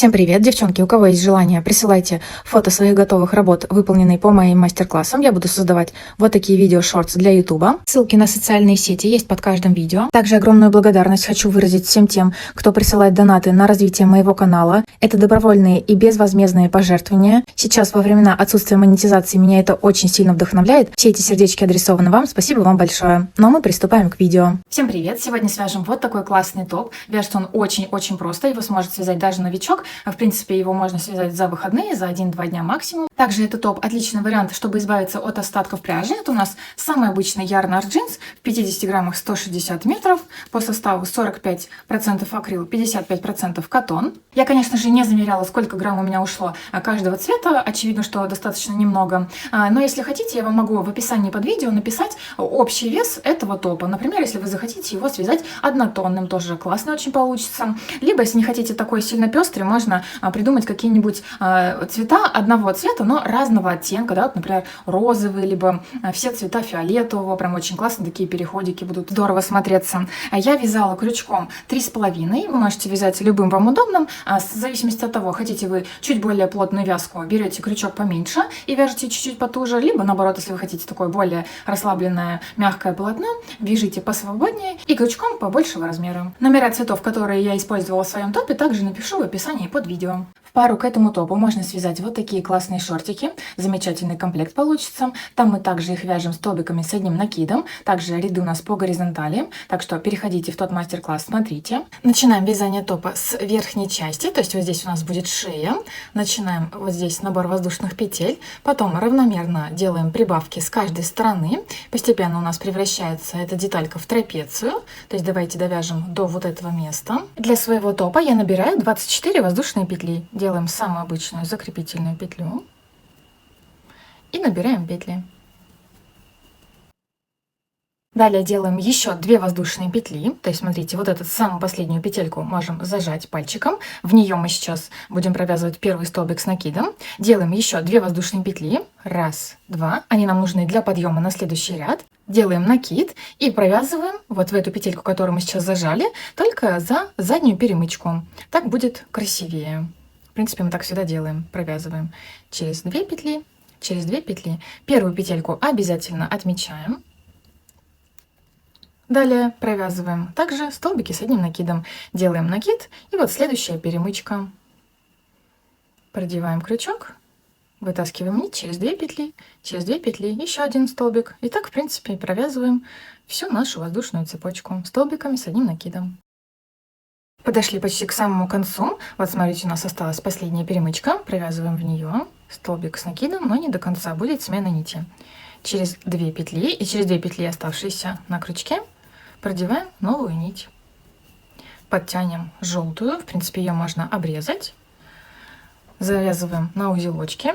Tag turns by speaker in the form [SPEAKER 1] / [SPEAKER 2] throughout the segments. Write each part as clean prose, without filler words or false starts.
[SPEAKER 1] Всем привет, девчонки! У кого есть желание, присылайте фото своих готовых работ, выполненные по моим мастер-классам. Я буду создавать вот такие видео-шортс для ютуба. Ссылки на социальные сети есть под каждым видео. Также огромную благодарность хочу выразить всем тем, кто присылает донаты на развитие моего канала. Это добровольные и безвозмездные пожертвования. Сейчас, во времена отсутствия монетизации, меня это очень сильно вдохновляет. Все эти сердечки адресованы вам. Спасибо вам большое. Ну а мы приступаем к видео. Всем привет! Сегодня свяжем вот такой классный топ. Вяжется он очень-очень просто. Его сможет связать даже новичок. В принципе, его можно связать за выходные, за 1-2 дня максимум. Также этот топ отличный вариант, чтобы избавиться от остатков пряжи. Это у нас самый обычный ярн джинс в 50 граммах 160 метров. По составу 45% акрил, 55% катон. Я, конечно же, не замеряла, сколько грамм у меня ушло каждого цвета. Очевидно, что достаточно немного. Но если хотите, я вам могу в описании под видео написать общий вес этого топа. Например, если вы захотите его связать однотонным, тоже классно очень получится. Либо, если не хотите такой сильно пестрый, можно придумать какие-нибудь цвета одного цвета, но разного оттенка, да, вот, например, розовый, либо все цвета фиолетового, прям очень классно, такие переходики будут здорово смотреться. Я вязала крючком 3,5, вы можете вязать любым вам удобным, в зависимости от того, хотите вы чуть более плотную вязку, берете крючок поменьше и вяжете чуть-чуть потуже, либо наоборот, если вы хотите такое более расслабленное, мягкое полотно, вяжите посвободнее и крючком побольшего размера. Номера цветов, которые я использовала в своем топе, также напишу в описании под видео. В пару к этому топу можно связать вот такие классные шортики. Замечательный комплект получится. Там мы также их вяжем столбиками с одним накидом. Также ряды у нас по горизонтали. Так что переходите в тот мастер-класс, смотрите. Начинаем вязание топа с верхней части. То есть вот здесь у нас будет шея. Начинаем вот здесь набор воздушных петель. Потом равномерно делаем прибавки с каждой стороны. Постепенно у нас превращается эта деталька в трапецию. То есть давайте довяжем до вот этого места. Для своего топа я набираю 24 воздушные петли. Делаем самую обычную закрепительную петлю и набираем петли. Далее делаем еще 2 воздушные петли. То есть, смотрите, вот эту самую последнюю петельку можем зажать пальчиком. В нее мы сейчас будем провязывать первый столбик с накидом. Делаем еще 2 воздушные петли. Раз, два. Они нам нужны для подъема на следующий ряд. Делаем накид и провязываем вот в эту петельку, которую мы сейчас зажали, только за заднюю перемычку. Так будет красивее. В принципе, мы так всегда делаем. Провязываем через 2 петли, через 2 петли. Первую петельку обязательно отмечаем. Далее провязываем также столбики с одним накидом. Делаем накид и вот следующая перемычка. Продеваем крючок, вытаскиваем нить через 2 петли, через 2 петли, еще один столбик. И так, в принципе, провязываем всю нашу воздушную цепочку столбиками с одним накидом. Подошли почти к самому концу. Вот смотрите, у нас осталась последняя перемычка. Провязываем в нее столбик с накидом, но не до конца, будет смена нити. Через 2 петли и через 2 петли, оставшиеся на крючке, продеваем новую нить. Подтянем желтую, в принципе, ее можно обрезать. Завязываем на узелочки.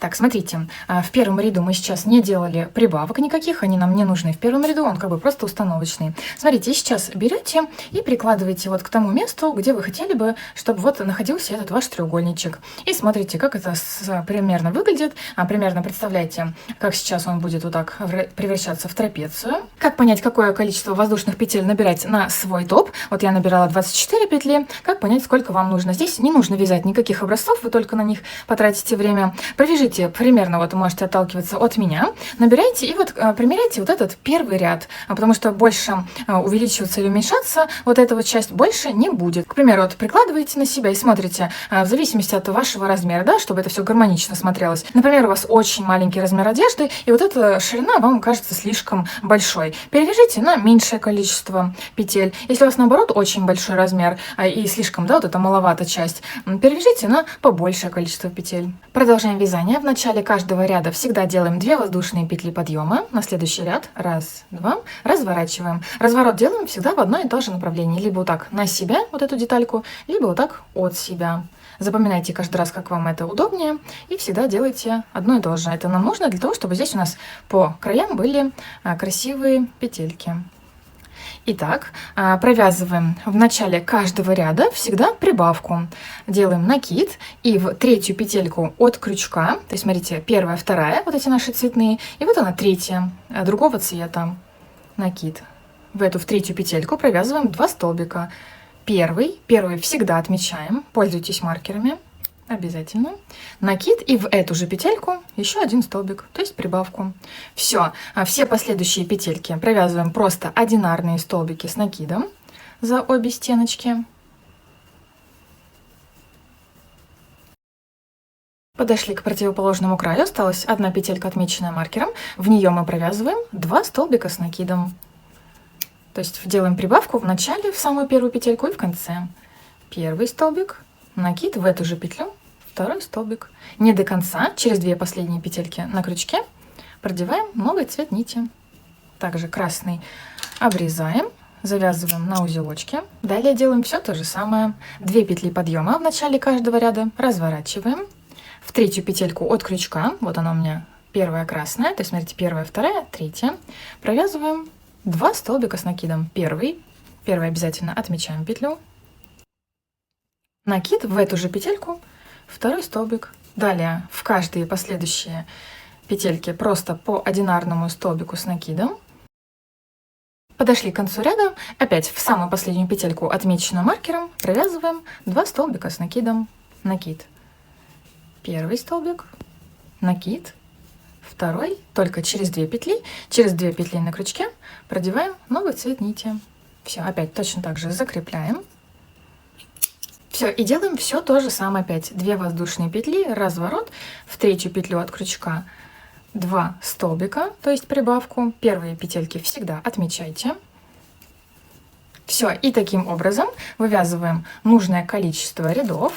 [SPEAKER 1] Так, смотрите, в первом ряду мы сейчас не делали прибавок никаких, они нам не нужны в первом ряду, он как бы просто установочный. Смотрите, сейчас берете и прикладываете вот к тому месту, где вы хотели бы, чтобы вот находился этот ваш треугольничек. И смотрите, как это примерно выглядит. Примерно представляете, как сейчас он будет вот так превращаться в трапецию. Как понять, какое количество воздушных петель набирать на свой топ? Вот я набирала 24 петли. Как понять, сколько вам нужно? Здесь не нужно вязать никаких образцов, вы только на них потратите время. Провяжите примерно, вот можете отталкиваться от меня, набирайте и вот примеряйте вот этот первый ряд, потому что больше увеличиваться или уменьшаться вот эта вот часть больше не будет. К примеру, вот прикладываете на себя и смотрите в зависимости от вашего размера, да, чтобы это все гармонично смотрелось. Например, у вас очень маленький размер одежды, и вот эта ширина вам кажется слишком большой. Перевяжите на меньшее количество петель. Если у вас, наоборот, очень большой размер и слишком, да, вот это маловато часть, перевяжите на побольшее количество петель. Продолжаем вязание. В начале каждого ряда всегда делаем 2 воздушные петли подъема. На следующий ряд, раз, два, разворачиваем. Разворот делаем всегда в одно и то же направление. Либо вот так на себя, вот эту детальку, либо вот так от себя. Запоминайте каждый раз, как вам это удобнее, и всегда делайте одно и то же. Это нам нужно для того, чтобы здесь у нас по краям были красивые петельки. Итак, провязываем в начале каждого ряда всегда прибавку. Делаем накид и в третью петельку от крючка, то есть смотрите, первая, вторая, вот эти наши цветные, и вот она третья, другого цвета, накид. В эту в третью петельку провязываем 2 столбика. Первый всегда отмечаем, пользуйтесь маркерами, обязательно. Накид и в эту же петельку еще один столбик, то есть прибавку. Все последующие петельки провязываем просто одинарные столбики с накидом за обе стеночки. Подошли к противоположному краю, осталась одна петелька, отмеченная маркером. В нее мы провязываем 2 столбика с накидом. То есть делаем прибавку в начале, в самую первую петельку и в конце. Первый столбик, накид в эту же петлю, второй столбик. Не до конца, через 2 последние петельки на крючке продеваем новый цвет нити. Также красный обрезаем, завязываем на узелочке. Далее делаем все то же самое. 2 петли подъема в начале каждого ряда разворачиваем. В третью петельку от крючка, вот она у меня первая красная, то есть смотрите, первая, вторая, третья, провязываем 2 столбика с накидом. Первый обязательно отмечаем петлю, накид в эту же петельку, второй столбик. Далее в каждые последующие петельки просто по одинарному столбику с накидом. Подошли к концу ряда, опять в самую последнюю петельку, отмеченную маркером, провязываем 2 столбика с накидом, накид. Первый столбик, накид, второй, только через 2 петли, через 2 петли на крючке продеваем новый цвет нити. Все, опять точно так же закрепляем. Все, и делаем все то же самое опять. 2 воздушные петли, разворот, в третью петлю от крючка 2 столбика, то есть прибавку. Первые петельки всегда отмечайте. Все, и таким образом вывязываем нужное количество рядов.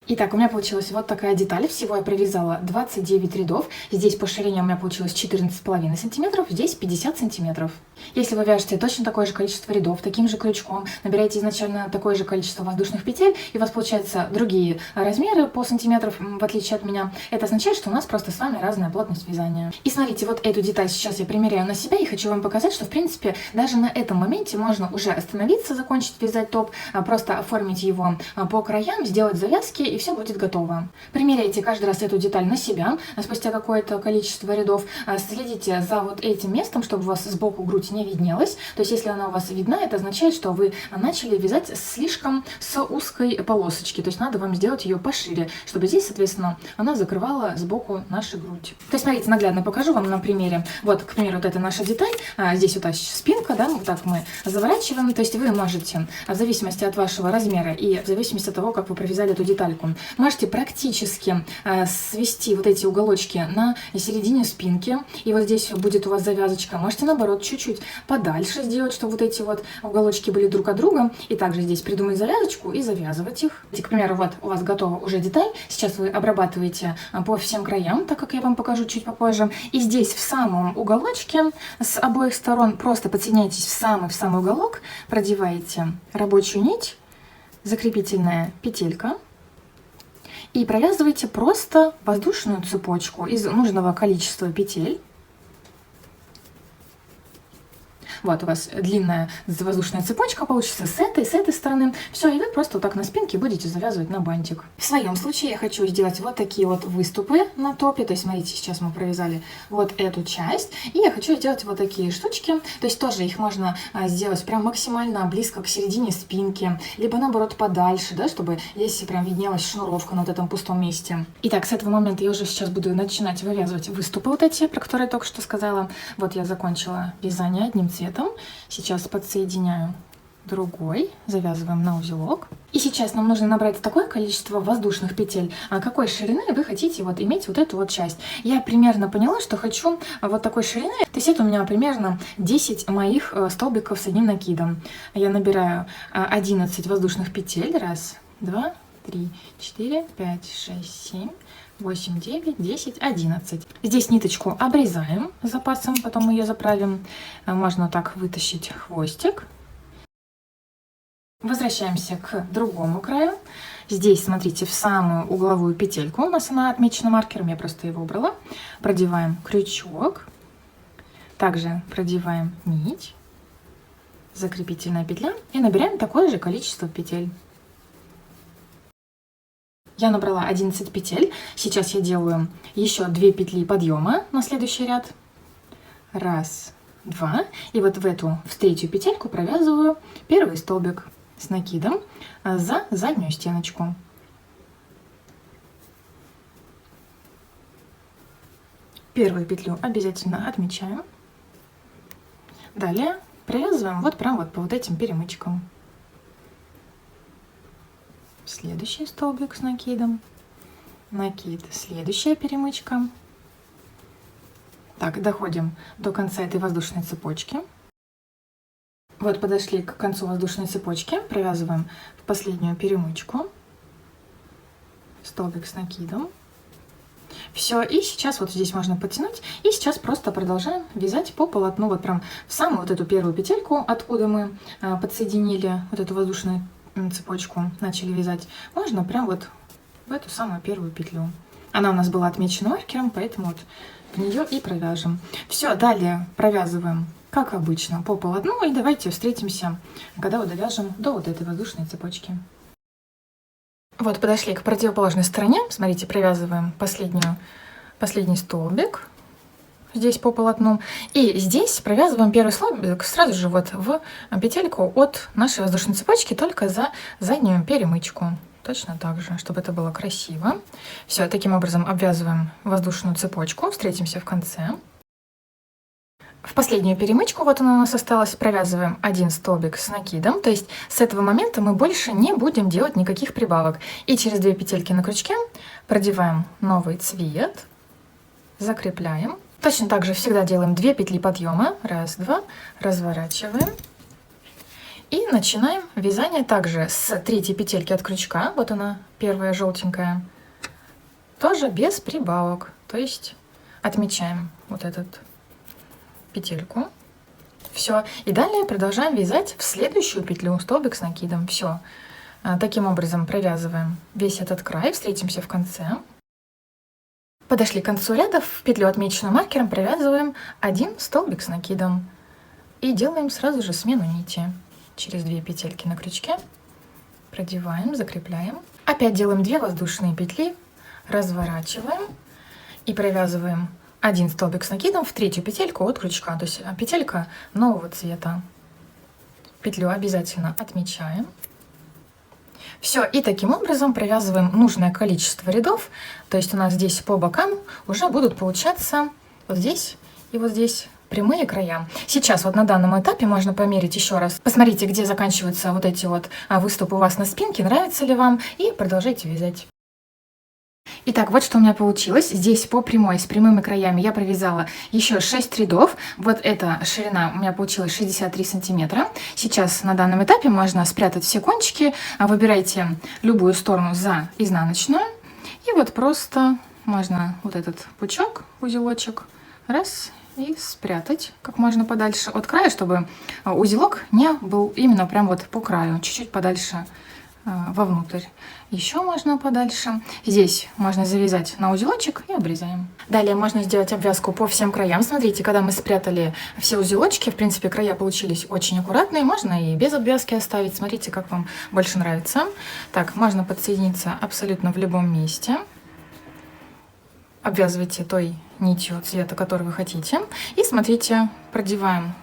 [SPEAKER 1] Итак, у меня получилась вот такая деталь. Всего я провязала 29 рядов. Здесь по ширине у меня получилось 14,5 сантиметров, здесь 50 сантиметров. Если вы вяжете точно такое же количество рядов, таким же крючком, набираете изначально такое же количество воздушных петель, и у вас получаются другие размеры по сантиметрам, в отличие от меня, это означает, что у нас просто с вами разная плотность вязания. И смотрите, вот эту деталь сейчас я примеряю на себя и хочу вам показать, что в принципе даже на этом моменте можно уже остановиться, закончить вязать топ, просто оформить его по краям, сделать завязки, и все будет готово. Примеряйте каждый раз эту деталь на себя, спустя какое-то количество рядов, следите за вот этим местом, чтобы у вас сбоку грудь не виднелась. То есть если она у вас видна, это означает, что вы начали вязать слишком с узкой полосочки. То есть надо вам сделать ее пошире, чтобы здесь, соответственно, она закрывала сбоку нашу грудь. То есть смотрите, наглядно покажу вам на примере. Вот, к примеру, вот это наша деталь. Здесь вот спинка, да, вот так мы заворачиваем. То есть вы можете, в зависимости от вашего размера и в зависимости от того, как вы провязали эту детальку, можете практически свести вот эти уголочки на середине спинки. И вот здесь будет у вас завязочка. Можете, наоборот, чуть-чуть подальше сделать, чтобы вот эти вот уголочки были друг от друга. И также здесь придумать завязочку и завязывать их. К примеру, вот у вас готова уже деталь. Сейчас вы обрабатываете по всем краям, так как я вам покажу чуть попозже. И здесь в самом уголочке с обоих сторон просто подсоединяйтесь в самый уголок, продеваете рабочую нить, закрепительная петелька. И провязывайте просто воздушную цепочку из нужного количества петель. Вот у вас длинная воздушная цепочка получится с этой стороны. Все, и вы просто вот так на спинке будете завязывать на бантик. В своем случае я хочу сделать вот такие вот выступы на топе. То есть, смотрите, сейчас мы провязали вот эту часть. И я хочу сделать вот такие штучки. То есть тоже их можно сделать прям максимально близко к середине спинки. Либо наоборот подальше, да, чтобы здесь прям виднелась шнуровка на вот этом пустом месте. Итак, с этого момента я уже сейчас буду начинать вывязывать выступы вот эти, про которые я только что сказала. Вот я закончила вязание одним цветом. Сейчас подсоединяю другой, завязываем на узелок. И сейчас нам нужно набрать такое количество воздушных петель, какой ширины вы хотите вот иметь вот эту вот часть. Я примерно поняла, что хочу вот такой ширины. То есть это у меня примерно 10 моих столбиков с одним накидом. Я набираю 11 воздушных петель. Раз, два, 3, 4, 5, 6, 7, 8, 9, 10, 11. Здесь ниточку обрезаем с запасом, потом мы ее заправим. Можно так вытащить хвостик. Возвращаемся к другому краю. Здесь, смотрите, в самую угловую петельку, у нас она отмечена маркером, я просто его убрала. Продеваем крючок. Также продеваем нить, закрепительная петля и набираем такое же количество петель. Я набрала 11 петель. Сейчас я делаю еще 2 петли подъема на следующий ряд. Раз, два. И вот в третью петельку провязываю первый столбик. с накидом за заднюю стеночку. Первую петлю обязательно отмечаем. Далее провязываем вот прям вот по вот этим перемычкам. Следующий столбик с накидом, накид, следующая перемычка. Так, доходим до конца этой воздушной цепочки. Вот подошли к концу воздушной цепочки, провязываем в последнюю перемычку, столбик с накидом. Все, и сейчас вот здесь можно подтянуть, и сейчас просто продолжаем вязать по полотну, вот прям в самую вот эту первую петельку, откуда мы подсоединили вот эту воздушную цепочку, начали вязать, можно прям вот в эту самую первую петлю. Она у нас была отмечена маркером, поэтому вот в нее и провяжем. Все, далее провязываем, как обычно, по полотну, и давайте встретимся, когда вот довяжем до вот этой воздушной цепочки. Вот подошли к противоположной стороне, смотрите, провязываем последний столбик здесь по полотну, и здесь провязываем первый столбик сразу же вот в петельку от нашей воздушной цепочки, только за заднюю перемычку. Точно так же, чтобы это было красиво. Все, таким образом обвязываем воздушную цепочку, встретимся в конце. В последнюю перемычку, вот она у нас осталась, провязываем один столбик с накидом, то есть с этого момента мы больше не будем делать никаких прибавок. И через 2 петельки на крючке продеваем новый цвет, закрепляем. Точно так же всегда делаем 2 петли подъема, 1, 2, разворачиваем. И начинаем вязание также с 3-й петельки от крючка, вот она первая желтенькая, тоже без прибавок, то есть отмечаем вот этот петельку. Все, и далее продолжаем вязать в следующую петлю столбик с накидом. Все, таким образом провязываем весь этот край, встретимся в конце. Подошли к концу ряда, в петлю, отмеченную маркером, провязываем один столбик с накидом и делаем сразу же смену нити. Через 2 петельки на крючке продеваем, закрепляем. Опять делаем 2 воздушные петли, разворачиваем и провязываем один столбик с накидом в 3-ю петельку от крючка, то есть петелька нового цвета. Петлю обязательно отмечаем. Все, и таким образом провязываем нужное количество рядов, то есть у нас здесь по бокам уже будут получаться вот здесь и вот здесь прямые края. Сейчас вот на данном этапе можно померить еще раз. Посмотрите, где заканчиваются вот эти вот выступы у вас на спинке, нравится ли вам, и продолжайте вязать. Итак, вот что у меня получилось. Здесь по прямой, с прямыми краями я провязала еще 6 рядов. Вот эта ширина у меня получилась 63 сантиметра. Сейчас на данном этапе можно спрятать все кончики. Выбирайте любую сторону за изнаночную. И вот просто можно вот этот пучок, узелочек, раз, и спрятать как можно подальше от края, чтобы узелок не был именно прям вот по краю, чуть-чуть подальше вовнутрь. Еще можно подальше. Здесь можно завязать на узелочек и обрезаем. Далее можно сделать обвязку по всем краям. Смотрите, когда мы спрятали все узелочки, в принципе, края получились очень аккуратные. Можно и без обвязки оставить. Смотрите, как вам больше нравится. Так, можно подсоединиться абсолютно в любом месте. Обвязывайте той нитью цвета, который вы хотите. И смотрите, продеваем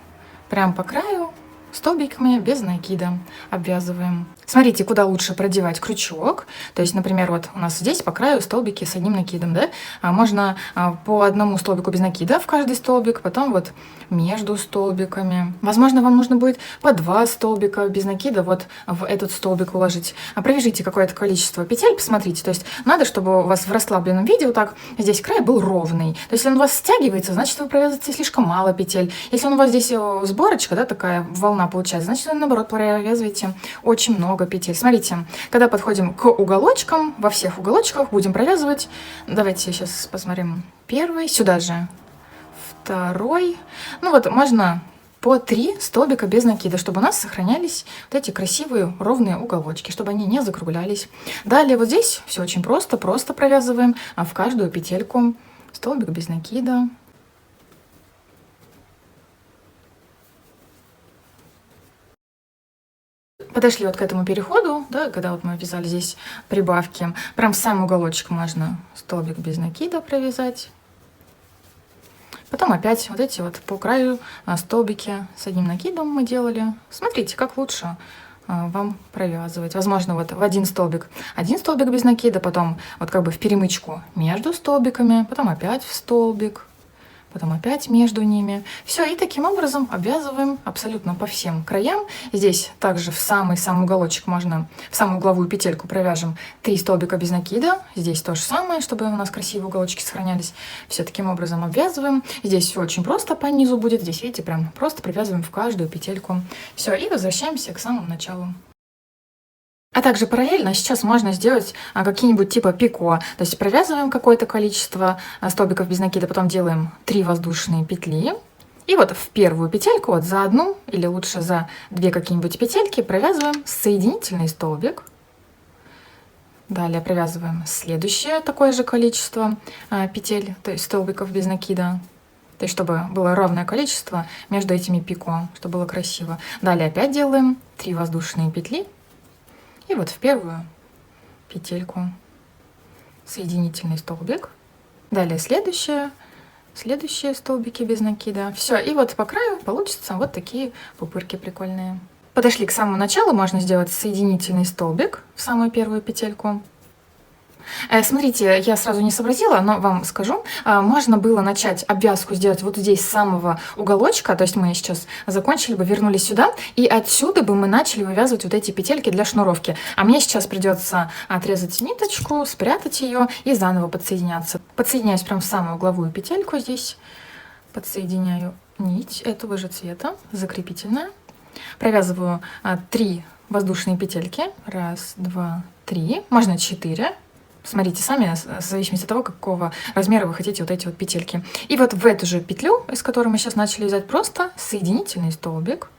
[SPEAKER 1] прямо по краю столбиками без накида, обвязываем. Смотрите, куда лучше продевать крючок. То есть, например, вот у нас здесь по краю столбики с одним накидом, да? Можно по одному столбику без накида в каждый столбик, потом вот между столбиками. Возможно, вам нужно будет по 2 столбика без накида вот в этот столбик уложить. Провяжите какое-то количество петель, посмотрите. То есть надо, чтобы у вас в расслабленном виде вот так здесь край был ровный. То есть, если он у вас стягивается, значит, вы провязываете слишком мало петель. Если он у вас здесь сборочка, да, такая волна получается, значит, вы, наоборот, провязываете очень много петель. Смотрите, когда подходим к уголочкам, во всех уголочках будем провязывать. Давайте сейчас посмотрим. Первый, сюда же. Второй. Ну вот, можно по 3 столбика без накида, чтобы у нас сохранялись вот эти красивые ровные уголочки, чтобы они не закруглялись. Далее вот здесь все очень просто провязываем в каждую петельку столбик без накида. Подошли вот к этому переходу, да, когда вот мы вязали здесь прибавки. Прям в сам уголочек можно столбик без накида провязать. Потом опять вот эти вот по краю столбики с одним накидом мы делали. Смотрите, как лучше вам провязывать. Возможно, вот в один столбик без накида, потом вот как бы в перемычку между столбиками, потом опять в столбик, потом опять между ними. Все, и таким образом обвязываем абсолютно по всем краям. Здесь также в самый-самый уголочек можно, в самую угловую петельку провяжем 3 столбика без накида. Здесь то же самое, чтобы у нас красивые уголочки сохранялись. Все таким образом обвязываем. Здесь все очень просто по низу будет. Здесь, видите, прям просто провязываем в каждую петельку. Все, и возвращаемся к самому началу. А также параллельно сейчас можно сделать какие-нибудь типа пико. То есть провязываем какое-то количество столбиков без накида, потом делаем 3 воздушные петли. И вот в первую петельку, вот за одну или лучше за 2 какие-нибудь петельки провязываем соединительный столбик. Далее провязываем следующее такое же количество петель, то есть столбиков без накида. То есть чтобы было равное количество между этими пико, чтобы было красиво. Далее опять делаем 3 воздушные петли. И вот в первую петельку соединительный столбик. Далее следующие столбики без накида. Все, и вот по краю получатся вот такие пупырки прикольные. Подошли к самому началу, можно сделать соединительный столбик в самую первую петельку. Смотрите, я сразу не сообразила, но вам скажу. Можно было начать обвязку сделать вот здесь с самого уголочка, то есть мы сейчас закончили бы, вернулись сюда, и отсюда бы мы начали вывязывать вот эти петельки для шнуровки. А мне сейчас придется отрезать ниточку, спрятать ее и заново подсоединяться. Подсоединяюсь прям в самую угловую петельку здесь, подсоединяю нить этого же цвета, закрепительная. Провязываю 3 воздушные петельки. 1, 2, 3, можно 4. Смотрите сами, в зависимости от того, какого размера вы хотите вот эти вот петельки. И вот в эту же петлю, из которой мы сейчас начали вязать, просто соединительный столбик.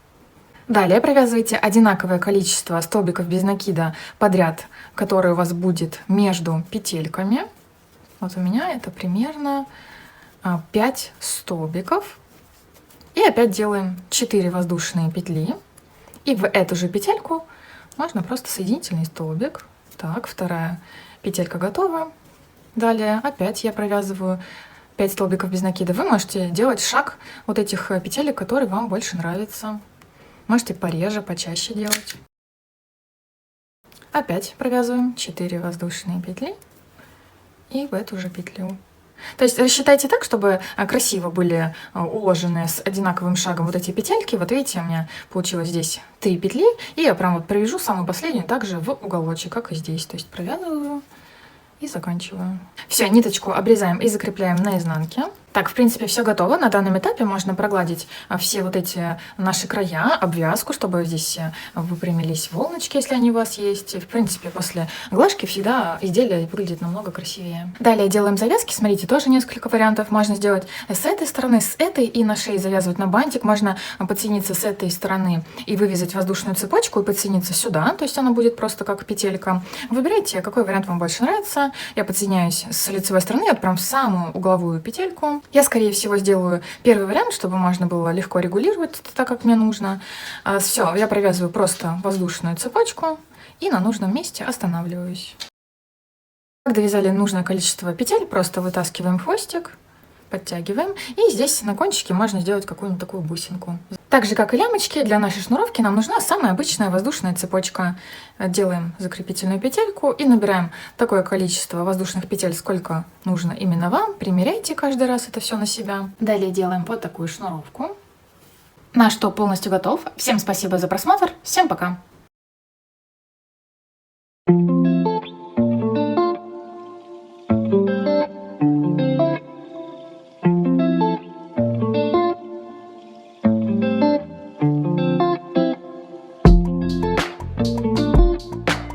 [SPEAKER 1] Далее провязывайте одинаковое количество столбиков без накида подряд, которое у вас будет между петельками. Вот у меня это примерно 5 столбиков. И опять делаем 4 воздушные петли. И в эту же петельку можно просто соединительный столбик. Так, вторая петелька готова. Далее опять я провязываю 5 столбиков без накида. Вы можете делать шаг вот этих петелек, которые вам больше нравятся. Можете пореже, почаще делать. Опять провязываем 4 воздушные петли и в эту же петлю. То есть рассчитайте так, чтобы красиво были уложены с одинаковым шагом вот эти петельки. Вот видите, у меня получилось здесь 3 петли, и я прям вот провяжу самую последнюю также в уголочек, как и здесь. То есть провязываю и заканчиваю. Все, ниточку обрезаем и закрепляем на изнанке. Так, в принципе, все готово. На данном этапе можно прогладить все вот эти наши края, обвязку, чтобы здесь выпрямились волночки, если они у вас есть. В принципе, после глажки всегда изделие выглядит намного красивее. Далее делаем завязки. Смотрите, тоже несколько вариантов. Можно сделать с этой стороны, с этой, и на шее завязывать на бантик. Можно подсоединиться с этой стороны и вывязать воздушную цепочку и подсоединиться сюда. То есть она будет просто как петелька. Выбирайте, какой вариант вам больше нравится. Я подсоединяюсь с лицевой стороны, вот прям в самую угловую петельку. Я, скорее всего, сделаю первый вариант, чтобы можно было легко регулировать это так, как мне нужно. Все, я провязываю просто воздушную цепочку и на нужном месте останавливаюсь. Как довязали нужное количество петель, просто вытаскиваем хвостик, подтягиваем, и здесь на кончике можно сделать какую-нибудь такую бусинку. Так же, как и лямочки, для нашей шнуровки нам нужна самая обычная воздушная цепочка. Делаем закрепительную петельку и набираем такое количество воздушных петель, сколько нужно именно вам. Примеряйте каждый раз это все на себя. Далее делаем вот такую шнуровку. Наш топ полностью готов. Всем спасибо за просмотр. Всем пока!